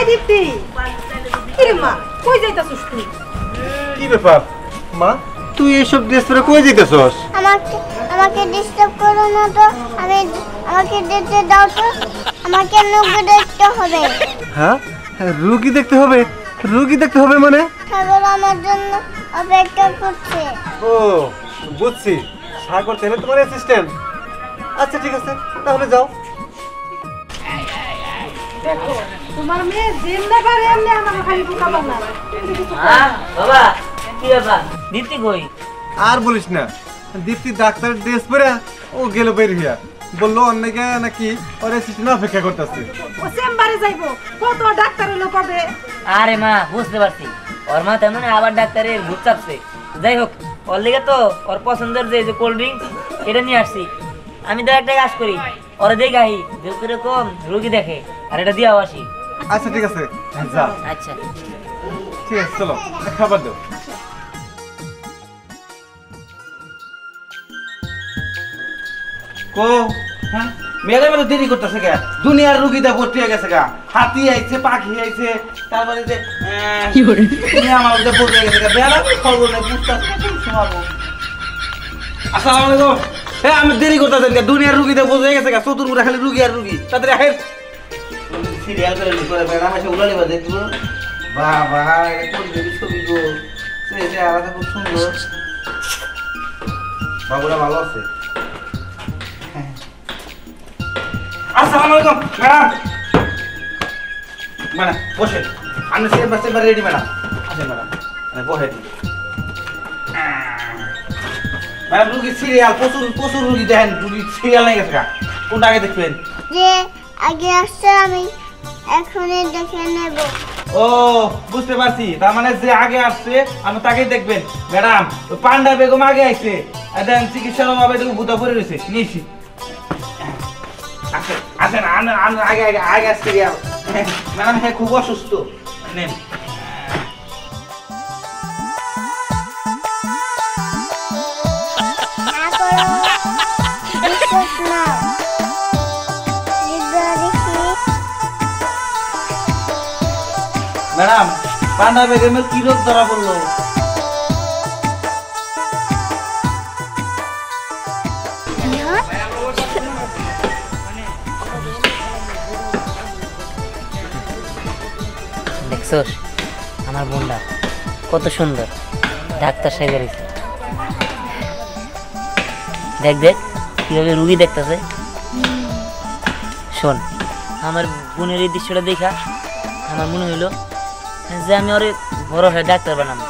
দীপ্তি কি মা কই যাইতাছস তুই কি ব্যাপার মা তুই এসব ড্রেস পরে কই যাইতাছস আমাকে আমাকে ডিস্টার্ব করো না তো আমাকে দেখতে দাও তো আমাকে রোগী দেখতে হবে হ্যাঁ রোগী দেখতে হবে রোগী দেখতে হবে মানে সাগর আমার জন্য অপেক্ষা করছে ও বুঝছি সাগর তাহলে তোমার অ্যাসিস্ট্যান্ট আচ্ছা ঠিক আছে তাহলে যাও দেখো তোমার মেয়ে জিন্দা করে এমনি আমাকে খালি বোকা বানা বাবা কি ব্যাপার দীপ্তি কই আর বলিস না দীপ্তি ডাক্তারের ড্রেস পরে ও গেল বের হইয়া বললো অনেকে নাকি ওর অ্যাসিস্ট্যান্ট অপেক্ষা করতেছে ও চেম্বারে যাইবো কত ডাক্তার এলো পাবে আরে মা বুঝতে পারছি ওর মা তেমন আবার ডাক্তারের ভূত চাপছে যাই হোক ওর লেগে তো ওর পছন্দের যে কোল্ড ড্রিঙ্কস এটা নিয়ে আসছি আমি তো একটা কাজ করি ওরা দেখে আহি যেহেতু এরকম রুগী দেখে আর এটা দিয়েও আসি আচ্ছা ঠিক আছে যা আচ্ছা ঠিক আছে চলো খাবার দাও কো হ্যাঁ মেরে মেরে দেরি করতেছে কে দুনিয়ার রুগীটা ভর্তি হয়ে গেছে গা হাতি আইছে পাখি আইছে তারপরে যে কি করে তুমি আমার মধ্যে ভর্তি হয়ে গেছে গা বেলা খবর নেই বুঝতাছে না কোন শোনাবো আসসালামু আলাইকুম হ্যাঁ আমি দেরি করতেছেন কে দুনিয়ার রুগীটা ভর্তি হয়ে গেছে গা চতুর্পুরে খালি রুগী আর রুগী তাদের আহের সিরিয়াল করে লিখে বেড়া মাসে উলালি বাজে দেখবো বাবা এটা কোন দেবী ছবি গো সে আলাদা খুব সুন্দর বাবুরা ভালো আছে আসসালামু আলাইকুম ম্যাডাম ম্যাডাম বসে আমি চেম্বার রেডি ম্যাডাম আসেন ম্যাডাম বসে ম্যাডাম রুগী সিরিয়াল প্রচুর রুগী দেখেন রুগী সিরিয়াল নেই গেছে কোনটা আগে দেখবেন যে আগে আসছে আমি এখনই দেখে নেব ও বুঝতে পারছি তার মানে যে আগে আসছে আমি তাকেই দেখবেন ম্যাডাম পান্ডা বেগম আগে আইছে দেখেন চিকিৎসার অভাবে একটু ভূতা পড়ে রয়েছে নিয়েছি আসেন আগে আগে আগে আসছে ম্যাডাম হ্যাঁ খুব অসুস্থ নেন না করো বিশ্বাস নাও ম্যাডাম পান্ডা বেগমের কি রোগ ধরা পড়লো দেখছোস আমার বোনটা কত সুন্দর ডাক্তার সাহেব এসেছে দেখ দেখ কিভাবে রুগী দেখতেছে শোন আমার বোনের এই দৃশ্যটা দেখা আমার মনে হইলো যে আমি ওরে বড় হয়ে ডাক্তার বানাবো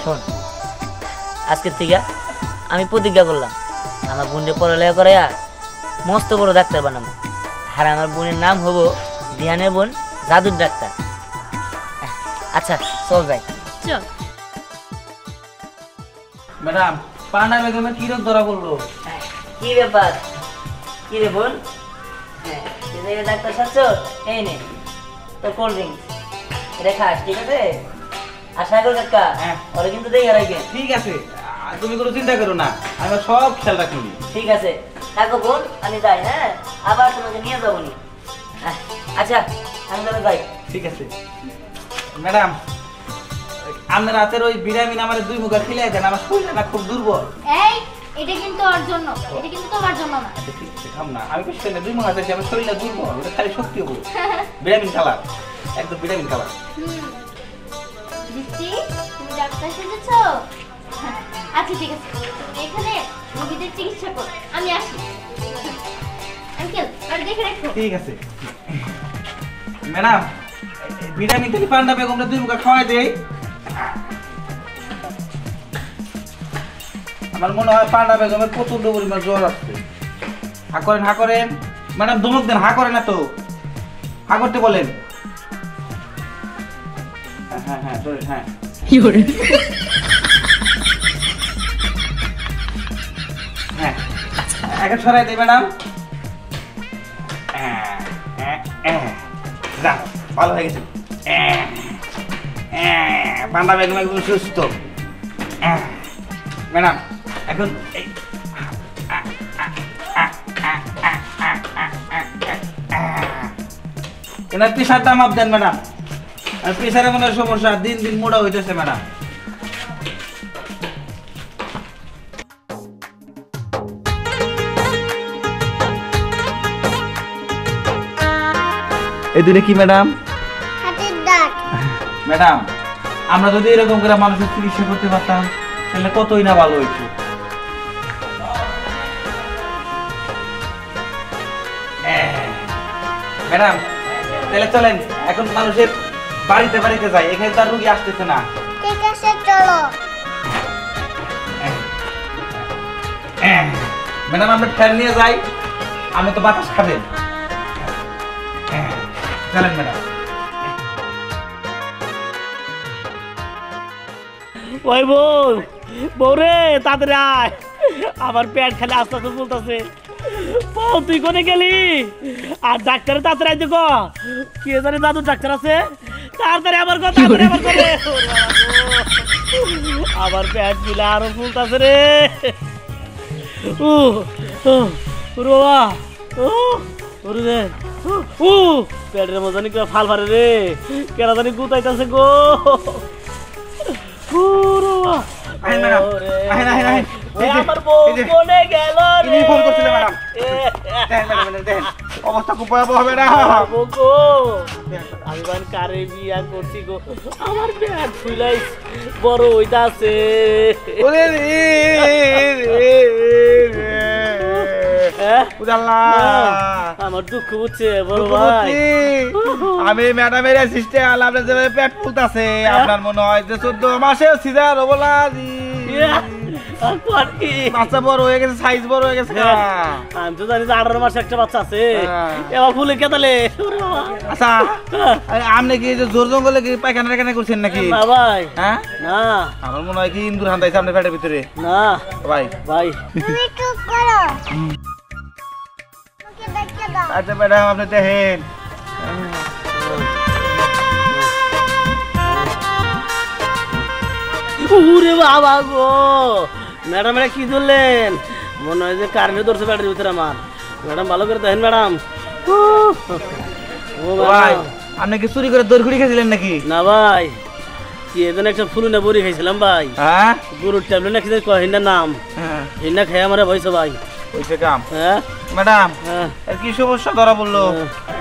শোন আজকের থেকে আমি প্রতিজ্ঞা করলাম আমার বোনকে পড়ালেখা করাইয়া মস্ত বড় ডাক্তার বানাবো আর আমার বোনের নাম হবো ধ্যানের বোন জাদুর ডাক্তার আচ্ছা চল যাই চল ম্যাডাম পান্ডা বেগমের কি রোগ ধরা পড়লো কি ব্যাপার কি রে বোন ডাক্তার সাচ্ছ এই নে তোর কোল্ড ড্রিঙ্কস এটা খাস ঠিক আছে আশা করি কাকা ওরা কিন্তু দেখে রাখবে ঠিক আছে তুমি কোনো চিন্তা করো না আমি সব খেয়াল রাখি ঠিক আছে থাকো বোন আমি যাই হ্যাঁ আবার তোমাকে নিয়ে যাবো নি আচ্ছা আমি তাহলে যাই ঠিক আছে ম্যাডাম আপনার রাতের ওই ভিটামিন আমার দুই মুখা খেলে দেন আমার শরীরটা খুব দুর্বল এই এটা কিন্তু ওর জন্য এটা কিন্তু তোমার জন্য না ঠিক আছে খাম না আমি বেশি না দুই মুখা আছে আমার শরীরটা দুর্বল ওটা খালি শক্তি হবো ভিটামিন খাবার একদম ভিটামিন খাবার দীপ্তি তুমি ডাক্তার সেজেছো আচ্ছা ঠিক আছে তুমি এখানে রোগীদের চিকিৎসা করো আমি আসি আঙ্কেল আর দেখে রাখো ঠিক আছে ম্যাডাম ভিটামিন খালি পান্ডা বেগমটা দুই মুখা খাওয়াই দেই আমার মনে হয় পান্ডা বেগমের প্রচন্ড পরিমাণ জ্বর আসছে হা করেন ম্যাডাম ধমক দেন হা করেন না তো হা করতে বলেন হ্যাঁ হ্যাঁ ধরেন হ্যাঁ কি করে হ্যাঁ এখন সরাই দেই ম্যাডাম যান ভালো হয়ে গেছে পান্ডা বেগম একদম সুস্থ ম্যাডাম এখন এনার প্রেশারটা মাপ দেন ম্যাডাম আর প্রেসারে মনে হয় সমস্যা, দিন দিন মোটা হইতেছে ম্যাডাম। এই দুটো কি ম্যাডাম? হাতের দাঁত। ম্যাডাম, আমরা যদি এরকম করে মানুষের চিকিৎসা করতে পারতাম তাহলে কতই না ভালো হইতো। ম্যাডাম, তাহলে চলেন এখন মানুষের বাড়িতে বাড়িতে যাই, এখানে তার রুগী আসতেছে না। ঠিক আছে চলো। ম্যাডাম, আমরা ফ্যান নিয়ে যাই, আমি তো বাতাস খাবেন। চলেন ম্যাডাম। ওই বউ রে, তাড়াতাড়ি আয়, আমার পেট খালি আস্তে আস্তে বলতেছে। বউ তুই কোনে গেলি? আর ডাক্তারে তাড়াতাড়ি আইতে ক, কে জানে দাদু ডাক্তার আছে, তাড়াতাড়ি আমার কথা করে। আমার পেট মিলে আরো ফুলতেছে রে। বাবা রে, পেটের মতো জানি ফাল ফারে রে, কেনা জানি গুতাইতেছে গো। আমার বউ কোনে গেল রে? অবস্থা খুব ভয়াবহ হবে না। আমি কারে বিয়া করছি গো, আমার পেট ফুলাই বড় হইতাছে। আমার দুঃখ বুঝছে বড় ভাই। আমি ম্যাডামের অ্যাসিস্ট্যান্ট, আপনার যে পেট ফুলতাছে, আপনার মনে হয় যে 14 মাসে সিজার হবো না। বাচ্চা বড় হয়ে গেছে, সাইজ বড় হয়ে গেছে। আমি তো জানি যে 18 মাসে একটা বাচ্চা আছে, এবার ফুলে কেতালে। আচ্ছা, আপনি কি জোর জঙ্গলে কি পায়খানা টায়খানা করছেন নাকি? না ভাই, হ্যাঁ না, আমার মনে হয় কি ইন্দুর হান্দাইছে আপনার পেটের ভিতরে। না ভাই ভাই, তুমি চুপ করো। ওকে দেখতে দাও। আচ্ছা ম্যাডাম, আপনি দেখেন। ওরে বাবা গো, ম্যাডাম এটা কি ধরলেন? মনে হয় যে কারেন্টে ধরছে ব্যাটারির ভিতরে আমার। ম্যাডাম ভালো করে দেখেন ম্যাডাম। ও ভাই, আপনি কি চুরি করে দই খুঁড়ি খেয়েছিলেন নাকি? না ভাই, কি এদিন একটা ফুলুনা বড়ি খাইছিলাম ভাই। হ্যাঁ, গরুর ট্যাবলেট নাকি হিন্দার নাম, হিন্দা খেয়ে আমার ভয়ছে ভাই। হয়েছে কাম। হ্যাঁ ম্যাডাম, হ্যাঁ, আর কি সমস্যা ধরা বললো?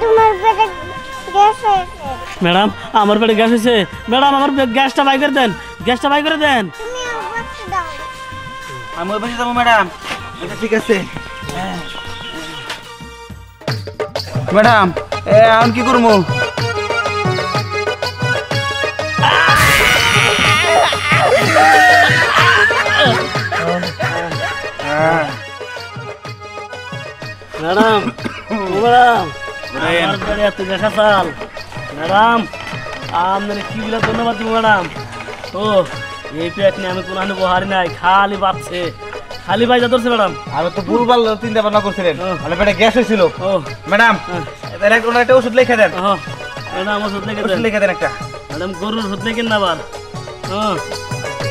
তোমার পেটে গ্যাস হয়েছে। ম্যাডাম আমার পেটে গ্যাস হয়েছে। ম্যাডাম আমার গ্যাসটা বাই করে দেন, গ্যাসটা বাই করে দেন। তুমি বসে দাও। আমি ওই পাশে যাবো ম্যাডাম। আচ্ছা ঠিক আছে ম্যাডাম, এখন কি করবো? ম্যাডাম, ও ম্যাডাম, আমার পেটে এত গ্যাস আসাল। ম্যাডাম আপনার কি বলে ধন্যবাদ দিব ম্যাডাম। ও এই পেট নিয়ে আমি কোনো বহারি নাই, খালি বাচ্চে, খালি বাইজা ধরছে ম্যাডাম। আমি তো ভুলভাল চিন্তা ভাবনা করছিলেন, মানে পেটে গ্যাস হয়েছিল। ও ম্যাডাম, একটা ওষুধ লিখে দেন। ম্যাডাম ওষুধ লিখে ওষুধ দেন। লিখে দেন একটা। ম্যাডাম গরুর ওষুধ লিখেন না আবার।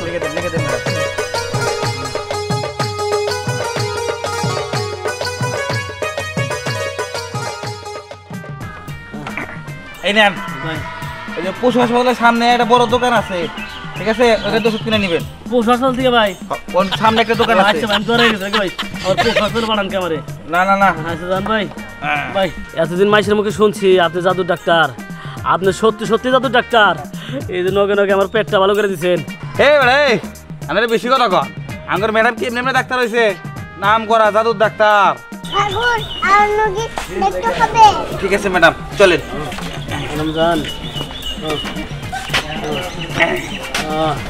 লিখে দেন, লিখে দেন ম্যাডাম। এই নেন, এই যে পশু হাসপাতালের সামনে একটা বড় দোকান আছে, ঠিক আছে? ওখানে ওষুধ কিনে নেবেন। পশু হাসপাতাল থেকে ভাই? ওর সামনে একটা দোকান আছে। আচ্ছা ভাই, ধরে গেছে ভাই, আমার পশু হাসপাতাল বানান ক্যামেরে। না না না, আচ্ছা জান ভাই, ভাই এতদিন মাইসের মুখে শুনছি আপনি জাদুর ডাক্তার, আপনি সত্যি সত্যি জাদুর ডাক্তার। এই যে নগে নগে আমার পেটটা ভালো করে দিচ্ছেন। এই বেড়ে আমরা বেশি কথা কন। আমার ম্যাডাম কি এমনি ডাক্তার হয়েছে, নাম করা জাদুর ডাক্তার। আগুন আর নদী দেখতে হবে। ঠিক আছে ম্যাডাম, চলেন। ম্যাডাম যান,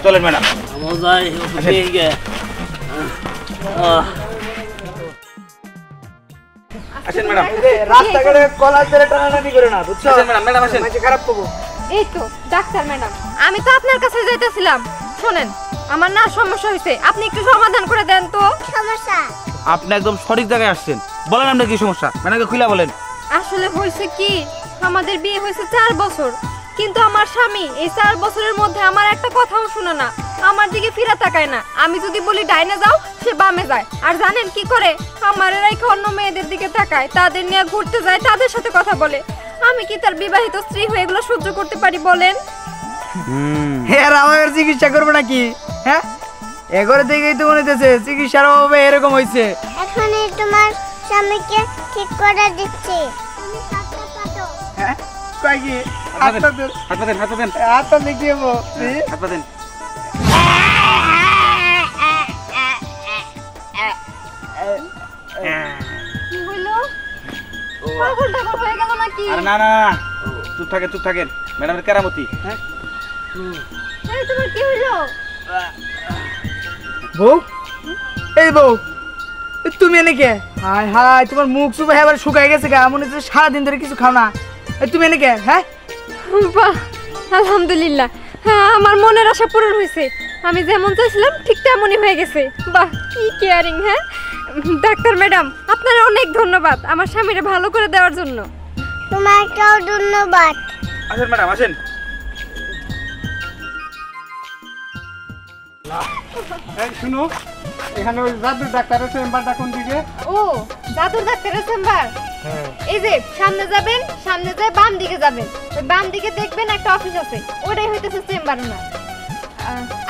চলেন ম্যাডাম। আমার যাই ওষুধ দিয়ে গে। আসেন ম্যাডাম। রাস্তাঘাটে কলার ধরে টানাটানি করে না, বুঝছো? আসেন ম্যাডাম, ম্যাডাম আসেন। খারাপ করবো। এই তো ডাক্তার ম্যাডাম, আমি তো আপনার কাছে যাইতেছিলাম। শোনেন, আমার না সমস্যা হয়েছে, আপনি একটু সমাধান করে দেন তো। সমস্যা? আপনি একদম সঠিক জায়গায় আসছেন। বলেন আপনার কি সমস্যা, ম্যাডামকে খুলে বলেন। আসলে হয়েছে কি, আমাদের বিয়ে হয়েছে 4 বছর, কিন্তু আমার স্বামী এই 4 বছরের মধ্যে আমার একটা কথাও শুনে না, আমার দিকে ফিরে তাকায় না। আমি যদি বলি ডাইনে যাও, সে বামে যায়। আর জানেন কি করে? আমার রেখে অন্য মেয়েদের দিকে তাকায়, তাদের নিয়ে ঘুরতে যায়, তাদের সাথে কথা বলে। আমি কি তার বিবাহিত স্ত্রী হয়ে এগুলো সহ্য করতে পারি বলেন? হ্যাঁ আমার চিকিৎসা করবো নাকি? হ্যাঁ এগরে দেখেই তো মনে হচ্ছে চিকিৎসার অভাবে এরকম হয়েছে। এখনই তোমার স্বামীকে ঠিক করে দিচ্ছি। তুমি হাতটা পাতো। হ্যাঁ কয় কি হাতটা দেন, হাতটা দেখিয়ে হাতটা দেন। কি হইলো? পাগল টাগল হয়ে গেল নাকি? আরে না না না, চুপ থাকেন ম্যাডামের কেরামতি। হ্যাঁ এই তোমার কি হইলো? বউ, এই বউ তুমি এনে কে? হায় হায় তোমার মুখ চুপ এবার শুকাই গেছে গা, মনে হচ্ছে সারাদিন ধরে কিছু খাও না। তুমি এনে কে? হ্যাঁ বাহ আলহামদুলিল্লাহ, হ্যাঁ আমার মনের আশা পূরণ হয়েছে। আমি যেমন চাইছিলাম ঠিক তেমনই হয়ে গেছে। বাহ কি কেয়ারিং। হ্যাঁ ডাক্তার ম্যাডাম আপনার অনেক ধন্যবাদ আমার স্বামীরে ভালো করে দেওয়ার জন্য। তোমাকেও ধন্যবাদ। আসেন ম্যাডাম আসেন। শুনো, এখানে ওই জাদুর ডাক্তারের চেম্বারটা কোন দিকে? ও জাদুর ডাক্তারের চেম্বার হ্যাঁ এই যে সামনে যাবেন, সামনে যায় বাম দিকে যাবেন, ওই বাম দিকে দেখবেন একটা অফিস আছে, ওটাই হইতেছে চেম্বার না।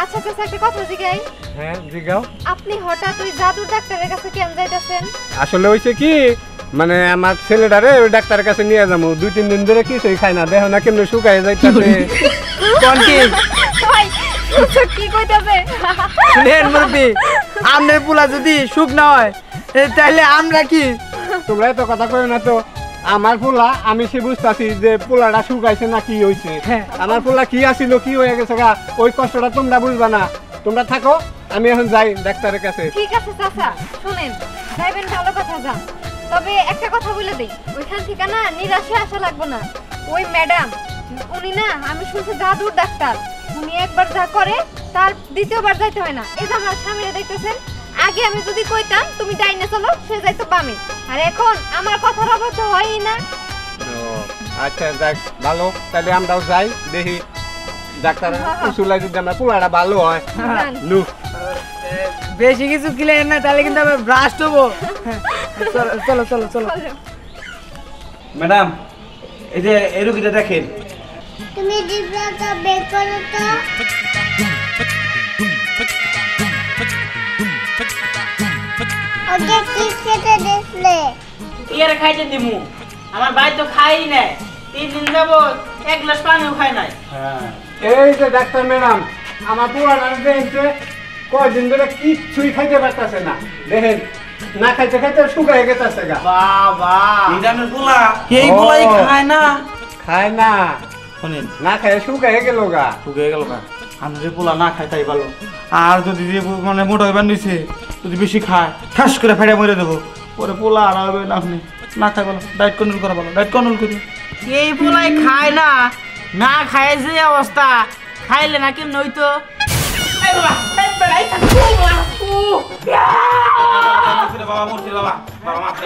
আচ্ছা আচ্ছা একটা কথা জিগাই, হ্যাঁ জিগাও। আপনি হঠাৎ ওই জাদুর ডাক্তারের কাছে কেন যাইতেছেন? আসলে হয়েছে কি, মানে আমার ছেলেটারে ওই ডাক্তারের কাছে নিয়ে যাবো, 2-3 দিন ধরে কিছুই খাই না, দেখো না কেমন শুকায় যাইতেছে। কোন কি ভাই কি কইতাছে? শুনেন মুরব্বি, আমনের পোলা যদি সুখ না হয় তাহলে আমরা কি? তোমরা তো কথা কই না তো। আমার পোলা আমি সে বুঝতেছি যে পোলাটা শুকাইছে না কি হয়েছে। আমার পোলা কি আসিল কি হয়ে গেছে গা, ওই কষ্টটা তোমরা বুঝবা না। তোমরা থাকো, আমি এখন যাই ডাক্তারের কাছে। ঠিক আছে চাচা, শুনেন যাইবেন ভালো কথা যান, তবে একটা কথা বলে দেই, ওইখান থেকে না নিরাশে আসা লাগবে না। ওই ম্যাডাম উনি না, আমি শুনছি জাদুর ডাক্তার, উনি একবার যা করে তার দ্বিতীয়বার যাইতে হয় না। এই যে আমার স্বামীরা দেখতেছেন, আগে আমি যদি কইতাম তুমি ডাইনে চলো, সে যাইতো বামে, আর এখন আমার কথার অবশ্য হয়ই না। আচ্ছা যাক, ভালো, তাহলে আমরাও যাই, দেখি ডাক্তারের উসুলাই যদি আমরা পোলাটা ভালো হয়। নু বেশি কিছু কিলে না, তাহলে কিন্তু আমি ব্রাস্ট হবো। চলো চলো চলো। ম্যাডাম এই যে এই রোগীটা দেখেন। তুমি জিব্রাটা বের করো তো। ওকে কি খেতে দিলে? ইয়ারে খাইতে দিমু, আমার ভাই তো খাই নাই, 3 দিন যাবত 1 গ্লাস পানিও খাই নাই। এই যে ডাক্তার ম্যাডাম, আমার পোলাটা দেখছে কয়দিন ধরে কিচ্ছুই খাইতে পারতেছে না, দেখেন না খাইতে খাইতে শুকায় গেছে গা। বাবা এই জানেন পোলা, এই পোলাই খায় না। খায় না, শুনেন না খায় শুকায় গেল গা। শুকিয়ে গেল গা। আমি যে পোলা না খাই তাই ভালো, আর যদি যে মানে মোটা হইবার নিছে, যদি বেশি খায় ঠাস করে ফেড়ে মরে দেবো, পরে পোলা আর হবে না। আপনি না খাই ভালো, ডায়েট কন্ট্রোল করা ভালো, ডায়েট কন্ট্রোল করি। এই পোলাই খায় না, না খায় যে অবস্থা, খাইলে না কেমন হইতো? বাবা মরছি, বাবা বাবা মাথা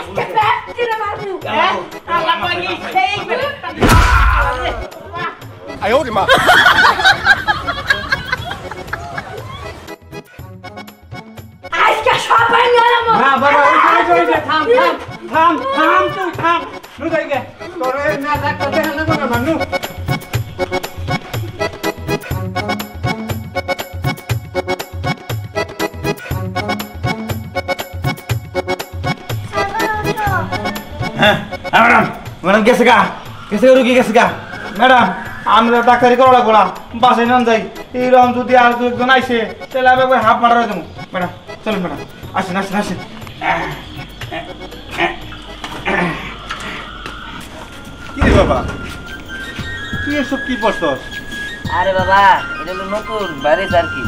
না বাবা, ওই যে থাম থাম থাম থাম, তুই থাম, নু যাই গে, তোর না ডাক্তার দেখে না বাবা মানু। হ্যাঁ ম্যাডাম, ম্যাডাম গেছে গা, রুগী গেছে গা। ম্যাডাম আমরা ডাক্তারি করা লাগবো না, বাসায় নাম যাই। এইরকম যদি আর 2-1 আইসে তাহলে আমি একবার হাফ মারা দেবো। ম্যাডাম চলুন ম্যাডাম, আসেন আসেন আসেন। কি রে বাবা, তুই এসব কি পড়ছস? আরে বাবা এটা হলো নতুন ভাইরাস আর কি,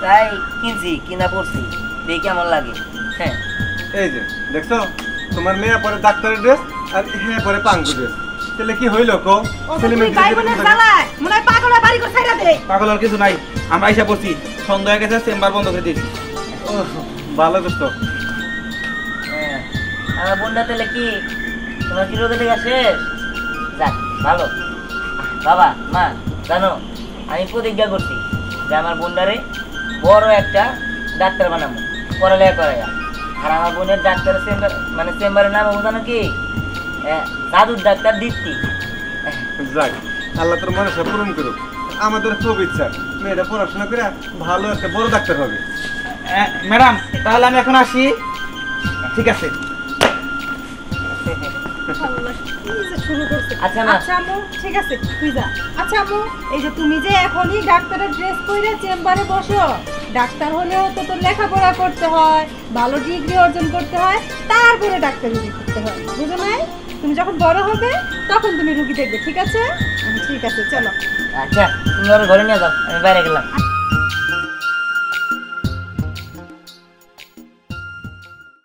তাই কিনছি, কিনা পড়ছি, দেখি কেমন লাগে। হ্যাঁ এই যে দেখছো, তোমার মেয়ে পরে ডাক্তারের ড্রেস আর হ্যাঁ পরে পাঙ্গু ড্রেস, তাহলে কি হইলো কো? ছেলে মেয়ে মনে হয় পাগল বাড়ি করে ছাইরা দে। পাগল আর কিছু নাই, আমরা আইসা পড়ছি, সন্ধ্যা হয়ে গেছে, চেম্বার বন্ধ করে দিয়েছি। ভালো দোস্ত। হ্যাঁ আমার বোনটা তাহলে কি তোমার কি রোগে থেকে শেষ? যাক ভালো। বাবা মা জানো, আমি প্রতিজ্ঞা করছি যে আমার বোনটারে বড় একটা ডাক্তার বানাবো, পড়ালেখা করাইয়া। আর আমার বোনের ডাক্তারের চেম্বার, মানে চেম্বারের নাম জানো কি? জাদুর ডাক্তার দীপ্তি। যাক, আল্লাহ তোর মনে সব পূরণ করুক। আমাদের খুব ইচ্ছা মেয়েটা পড়াশোনা করে ভালো একটা বড় ডাক্তার হবে। ম্যাডাম তাহলে আমি এখন আসি। ঠিক আছে। আল্লাহ, কি যে শুরু করছে। আচ্ছা, মা। আচ্ছা আম্মু, ঠিক আছে তুই যা। আচ্ছা আম্মু, এই যে তুমি যে এখনই ডাক্তারের ড্রেস পরে চেম্বারে বসো, ডাক্তার হলেও তো তোর লেখাপড়া করতে হয়, ভালো ডিগ্রি অর্জন করতে হয়, তারপরে ডাক্তারি করতে হয়, বুঝো নাই? তুমি যখন বড় হবে তখন তুমি রুগী দেখবে, ঠিক আছে? ঠিক আছে, চলো। আচ্ছা তুমি ওর ঘরে নিয়ে যাও, আমি বাইরে গেলাম।